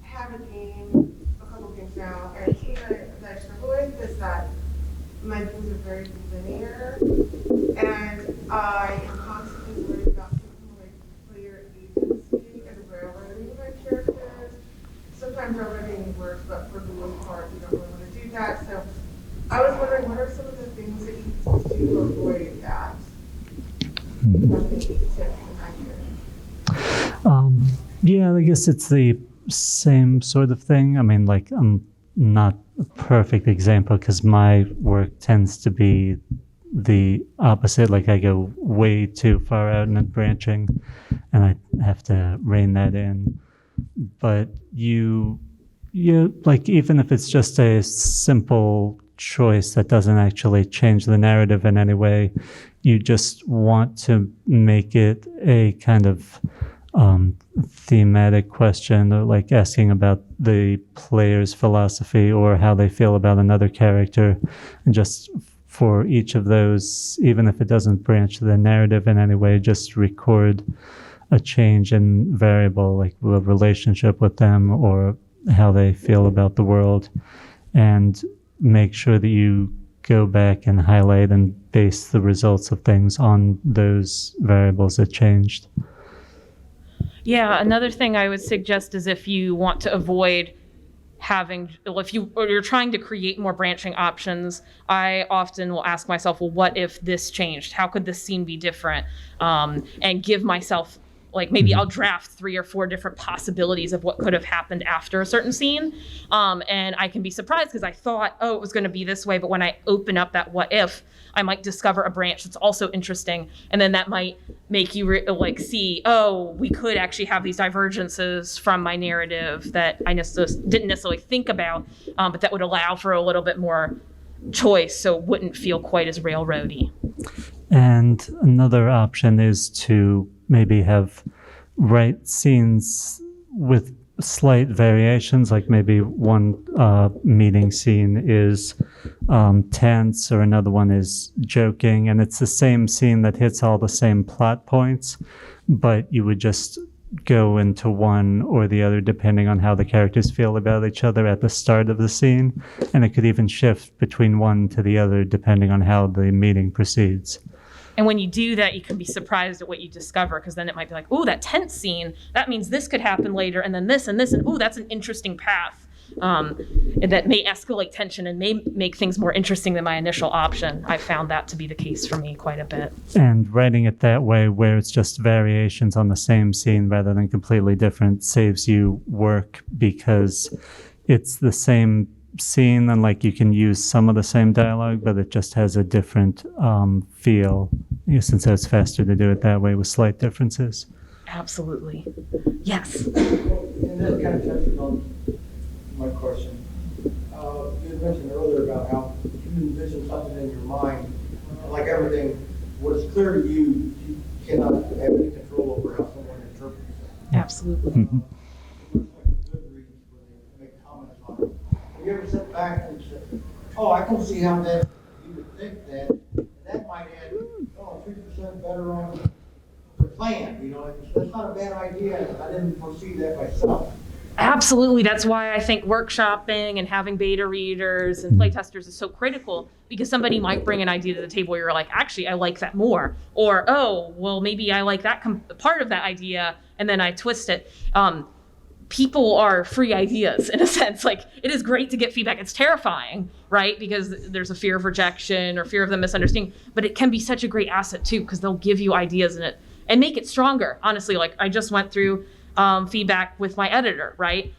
Speaker 3: have a game, a couple games now, and something that I struggle with is that my games are very linear, and I am constantly worried about something like player agency and railroading my characters. Sometimes railroading works, but for the most part, you don't really want to do that. So I was wondering, what are some of the things that you do to avoid that? Nothing tips
Speaker 2: Yeah, I guess it's the same sort of thing. I mean, like, I'm not a perfect example because my work tends to be the opposite. Like, I go way too far out in branching, and I have to rein that in. But you like, even if it's just a simple choice that doesn't actually change the narrative in any way, you just want to make it a kind of thematic question, or like asking about the player's philosophy or how they feel about another character. And just for each of those, even if it doesn't branch the narrative in any way, just record a change in variable, like a relationship with them or how they feel about the world, and make sure that you go back and highlight and base the results of things on those variables that changed.
Speaker 1: Yeah, another thing I would suggest is if you want to avoid having, if you're trying to create more branching options, I often will ask myself, well, what if this changed? How could this scene be different? And give myself, like, maybe I'll draft 3 or 4 different possibilities of what could have happened after a certain scene. And I can be surprised because I thought, oh, it was going to be this way. But when I open up that what if, I might discover a branch that's also interesting. And then that might make you see, oh, we could actually have these divergences from my narrative that I didn't necessarily think about, but that would allow for a little bit more choice, so it wouldn't feel quite as railroady.
Speaker 2: And another option is to maybe write scenes with slight variations, like maybe one meeting scene is tense, or another one is joking, and it's the same scene that hits all the same plot points, but you would just go into one or the other depending on how the characters feel about each other at the start of the scene, and it could even shift between one to the other depending on how the meeting proceeds.
Speaker 1: And when you do that, you can be surprised at what you discover, because then it might be like, oh, that tense scene, that means this could happen later, and then this, and oh, that's an interesting path. And that may escalate tension and may make things more interesting than my initial option. I found that to be the case for me quite a bit.
Speaker 2: And writing it that way, where it's just variations on the same scene rather than completely different, saves you work, because it's the same scene, and like you can use some of the same dialogue, but it just has a different feel, since it's faster to do it that way with slight differences.
Speaker 1: Absolutely. Yes.
Speaker 5: And that kind of touches on my question. You had mentioned earlier about how you envision something in your mind, and like everything, what is clear to you, you cannot have any control over how someone interprets it.
Speaker 1: Absolutely.
Speaker 2: Mm-hmm.
Speaker 5: Have you ever sit back and said, oh, I can see how that you would think that, and that might add, 3% better on the plan, that's not a bad idea. I didn't foresee that myself.
Speaker 1: Absolutely. That's why I think workshopping and having beta readers and playtesters is so critical, because somebody might bring an idea to the table where you're like, actually, I like that more. Or, oh, well, maybe I like that part of that idea, and then I twist it. People are free ideas in a sense. Like, it is great to get feedback. It's terrifying, right? Because there's a fear of rejection or fear of them misunderstanding, but it can be such a great asset too, because they'll give you ideas in it and make it stronger. Honestly, like, I just went through feedback with my editor, right?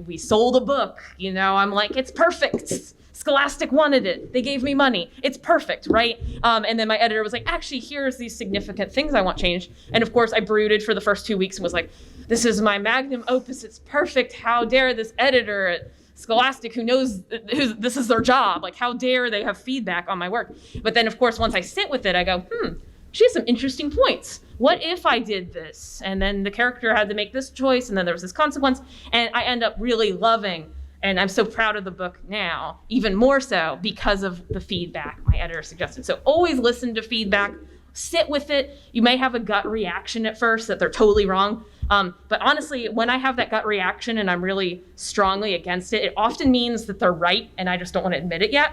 Speaker 1: We sold a book, I'm like, it's perfect. Scholastic wanted it. They gave me money. It's perfect, right? And then my editor was like, actually, here's these significant things I want changed. And of course, I brooded for the first 2 weeks and was like, this is my magnum opus. It's perfect. How dare this editor at Scholastic, who knows this is their job, like, how dare they have feedback on my work? But then, of course, once I sit with it, I go, she has some interesting points. What if I did this? And then the character had to make this choice, and then there was this consequence, and I end up really loving, and I'm so proud of the book now, even more so because of the feedback my editor suggested. So always listen to feedback, sit with it. You may have a gut reaction at first that they're totally wrong. But honestly, when I have that gut reaction and I'm really strongly against it, it often means that they're right and I just don't want to admit it yet.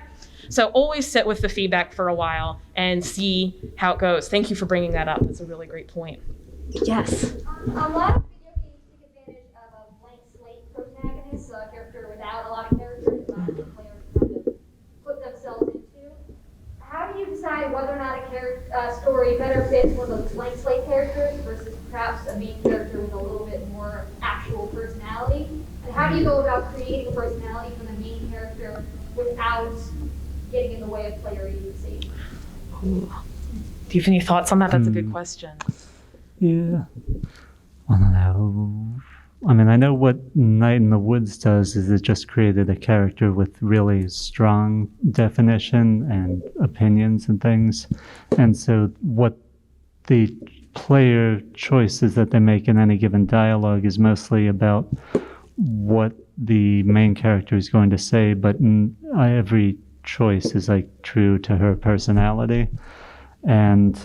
Speaker 1: So always sit with the feedback for a while and see how it goes. Thank you for bringing that up. That's a really great point. Yes?
Speaker 6: A lot of video games take advantage of a blank slate protagonist, so a character without a lot of characters, not the player to kind of put themselves into. How do you decide whether or not a story better fits one of those blank slate characters versus perhaps a main character with a little bit more actual personality? And how do you go about creating a personality for the main character without getting in the way of player agency?
Speaker 1: Ooh. Do you have any thoughts on that? That's a good question.
Speaker 2: Yeah. I don't know. I mean, I know what Night in the Woods does is it just created a character with really strong definition and opinions and things. And so what the player choices that they make in any given dialogue is mostly about what the main character is going to say, but every choice is like true to her personality. And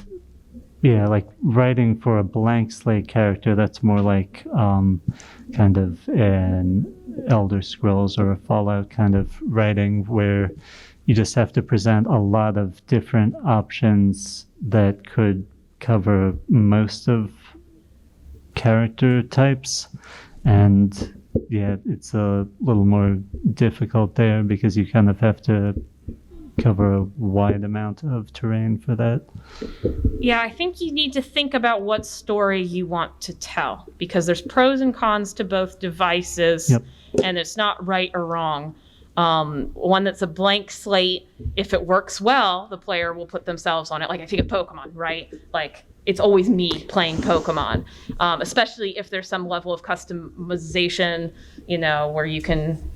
Speaker 2: yeah, like writing for a blank slate character, that's more like kind of an Elder Scrolls or a Fallout kind of writing where you just have to present a lot of different options that could cover most of character types. And yeah, it's a little more difficult there because you kind of have to cover a wide amount of terrain for that.
Speaker 1: Yeah, I think you need to think about what story you want to tell because there's pros and cons to both devices.
Speaker 2: Yep.
Speaker 1: And it's not right or wrong. One that's a blank slate, if it works well, the player will put themselves on it. Like I think of Pokemon, right? Like it's always me playing Pokemon, especially if there's some level of customization, where you can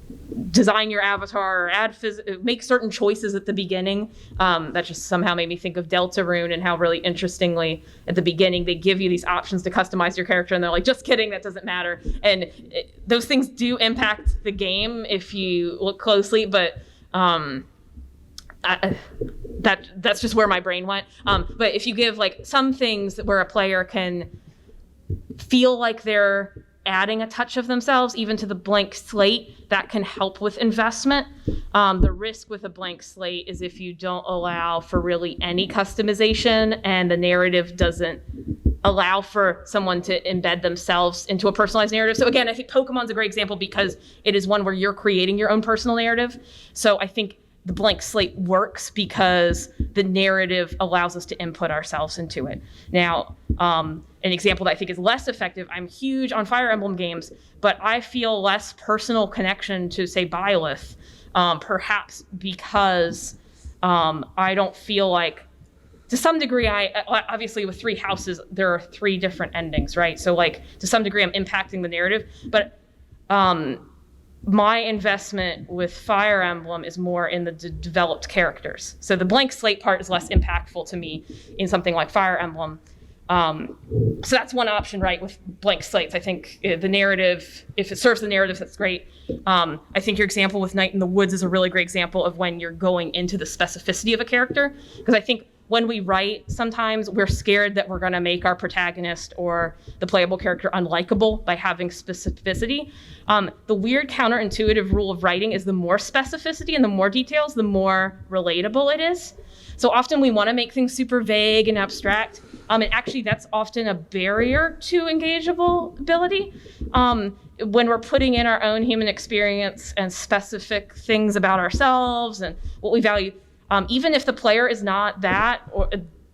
Speaker 1: design your avatar or make certain choices at the beginning. That just somehow made me think of Deltarune and how really interestingly at the beginning they give you these options to customize your character and they're like, just kidding, that doesn't matter. And those things do impact the game if you look closely, but that's just where my brain went. But if you give like some things where a player can feel like they're adding a touch of themselves even to the blank slate, that can help with investment. The risk with a blank slate is if you don't allow for really any customization and the narrative doesn't allow for someone to embed themselves into a personalized narrative. So again, I think Pokemon's a great example because it is one where you're creating your own personal narrative. So I think the blank slate works because the narrative allows us to input ourselves into it. Now, an example that I think is less effective, I'm huge on Fire Emblem games, but I feel less personal connection to, say, Byleth, perhaps because I don't feel like, to some degree, obviously with 3 houses, there are 3 different endings, right? So like, to some degree, I'm impacting the narrative, but my investment with Fire Emblem is more in the developed characters. So the blank slate part is less impactful to me in something like Fire Emblem. So that's one option, right, with blank slates. I think the narrative, if it serves the narrative, that's great. I think your example with Night in the Woods is a really great example of when you're going into the specificity of a character. Because I think when we write, sometimes we're scared that we're going to make our protagonist or the playable character unlikable by having specificity. The weird counterintuitive rule of writing is the more specificity and the more details, the more relatable it is. So often we want to make things super vague and abstract. And actually, that's often a barrier to engageable ability. When we're putting in our own human experience and specific things about ourselves and what we value, even if the player is not that, or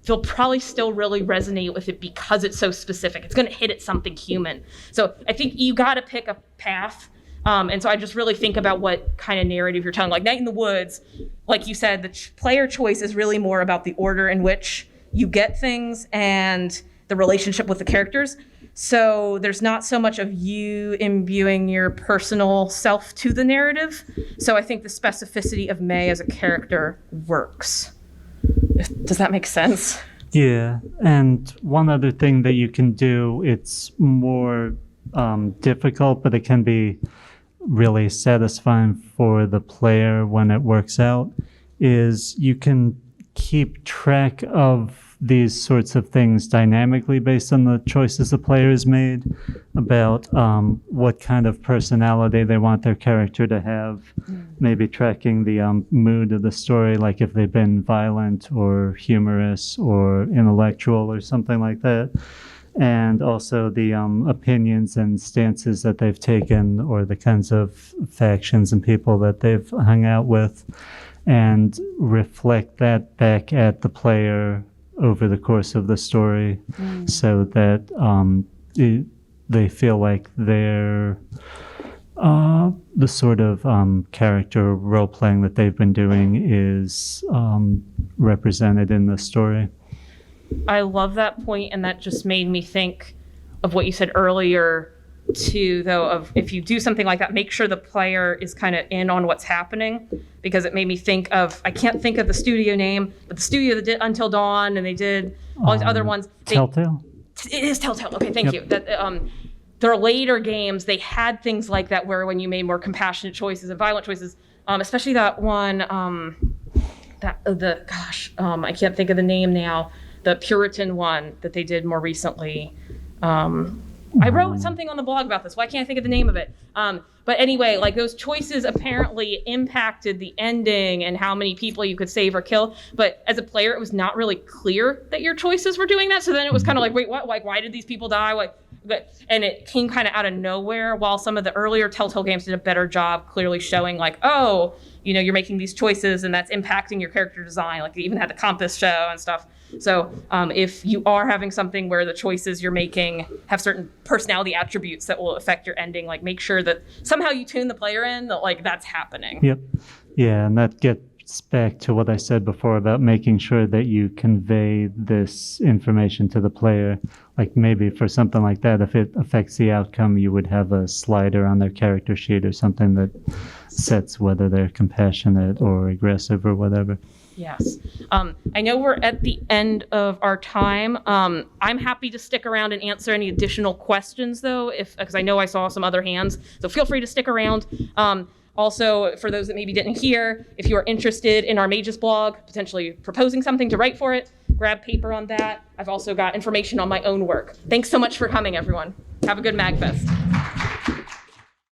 Speaker 1: they'll probably still really resonate with it because it's so specific. It's going to hit at something human. So I think you got to pick a path. And so I just really think about what kind of narrative you're telling. Like Night in the Woods, like you said, the player choice is really more about the order in which you get things and the relationship with the characters. So there's not so much of you imbuing your personal self to the narrative. So I think the specificity of May as a character works. Does that make sense?
Speaker 2: Yeah, and one other thing that you can do, it's more difficult, but it can be really satisfying for the player when it works out, is you can keep track of these sorts of things dynamically based on the choices the players made about what kind of personality they want their character to have, maybe tracking the mood of the story, like if they've been violent or humorous or intellectual or something like that, and also the opinions and stances that they've taken or the kinds of factions and people that they've hung out with, and reflect that back at the player over the course of the story, so that they feel like they're the sort of character role-playing that they've been doing is represented in the story.
Speaker 1: I love that point, and that just made me think of what you said earlier too, though, of if you do something like that, make sure the player is kind of in on what's happening, because it made me think of, I can't think of the studio name, but the studio that did Until Dawn, and they did all these other ones.
Speaker 2: Telltale?
Speaker 1: It is Telltale. Okay, thank you. That their later games, they had things like that where when you made more compassionate choices and violent choices, especially that one, I can't think of the name now, the Puritan one that they did more recently. I wrote something on the blog about this. Why can't I think of the name of it? But anyway, like those choices apparently impacted the ending and how many people you could save or kill. But as a player, it was not really clear that your choices were doing that. So then it was kind of like, wait, what? Like, why did these people die? And it came kind of out of nowhere, while some of the earlier Telltale games did a better job clearly showing like, oh, you're making these choices and that's impacting your character design. Like they even had the compass show and stuff. So if you are having something where the choices you're making have certain personality attributes that will affect your ending, like make sure that somehow you tune the player in that like that's happening.
Speaker 2: Yep. Yeah, and that gets back to what I said before about making sure that you convey this information to the player. Like maybe for something like that, if it affects the outcome, you would have a slider on their character sheet or something that sets whether they're compassionate or aggressive or whatever.
Speaker 1: Yes. I know we're at the end of our time. I'm happy to stick around and answer any additional questions, though, because I know I saw some other hands. So feel free to stick around. Also, for those that maybe didn't hear, if you are interested in our Mages blog, potentially proposing something to write for it, grab paper on that. I've also got information on my own work. Thanks so much for coming, everyone. Have a good MAGFest.